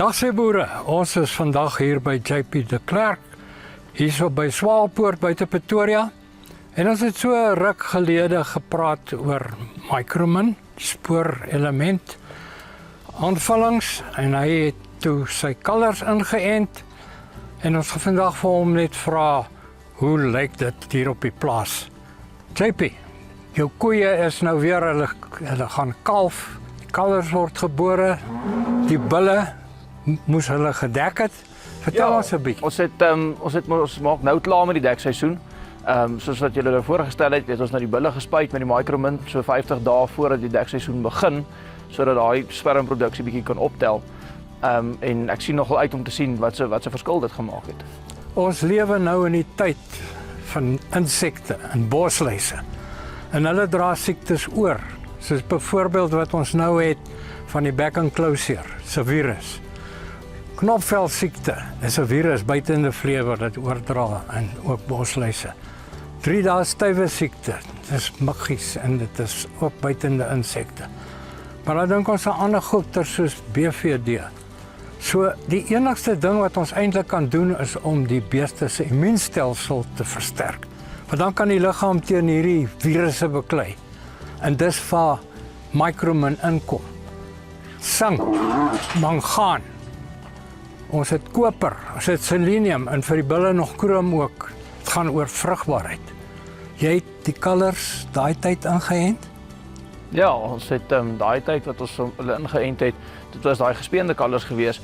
Dag sê boere, ons is vandag hier by JP de Klerk, hier so by Swaalpoort buite Pretoria. En ons het so 'n ruk gelede gepraat oor Micromin, spoorelement aanvallings, en hy het toe sy kalvers ingeënt. En ons gaan vandag vir hom net vra, hoe lyk dit hier op die plaas? JP, jou koeie is nou weer, hulle gaan kalf, die kalvers word gebore, die bulle moes hulle gedek het. Vertel ons 'n bietjie. Ons maak nou klaar met die dekseisoen. Soos wat julle nou voorgestel het ons nou die bulle gespuit met die Micromin so 50 dae voordat die dekseisoen begin, sodat daai spermproduksie bietjie kan optel. En ek sien nogal uit om te sien wat se verskil dit gemaak het. Ons lewe nou in die tyd van insekte en bosluise. En hulle dra siektes oor, soos byvoorbeeld wat ons nou het van die back and closure, se virus. Knopvelsiekte is 'n virus buite in die vlee wat dit oordra en ook bosluise. 3 dae stywe siekte, dit is muggies en dit is ook buite in die insekte. Maar dan dink ons aan ander goeie soos BVD. So die enigste ding wat ons eintlik kan doen is om die beeste se immuunstelsel te versterk. Want dan kan die liggaam teen hierdie virusse beklei. En dis waar Micromin inkom. Sink, mangaan. Ons het koper, ons het selenium en vir die bulle nog krom ook. Het gaan oor vrugbaarheid. Jy het die kalvers daai tyd ingeënt? Ja, ons het daai tyd wat ons hulle ingeënt het, dit was daai gespeende kalvers gewees,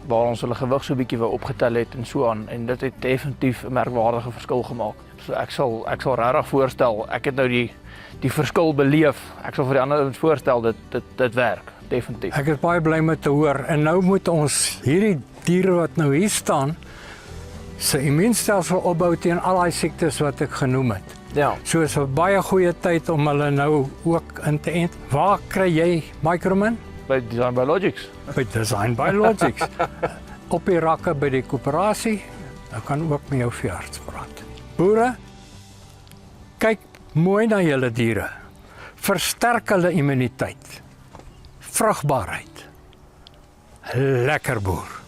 waar ons hulle gewig so bietjie wou opgetel het en so aan, en dit het definitief 'n merkwaardige verskil gemaak. So ek sal regtig voorstel, ek het nou die verskil beleef. Ek sal vir die ander ouens voorstel dit werk. Definitief. Ek is baie bly met te hoor. En nou moet ons hierdie diere wat nou hier staan, se immuunstelsel opbou teen al daai siektes wat ek genoem het. Ja. So is 'n baie goeie tyd om hulle nou ook in te ent. Waar kry jy Micromin? By Design Biologics. By Design Biologics. Op die rakke by die koöperasie. Dan kan ook met jou veearts praat. Boere, kyk mooi na julle diere. Versterk hulle immuniteit. Vrugbaarheid. Lekker boer.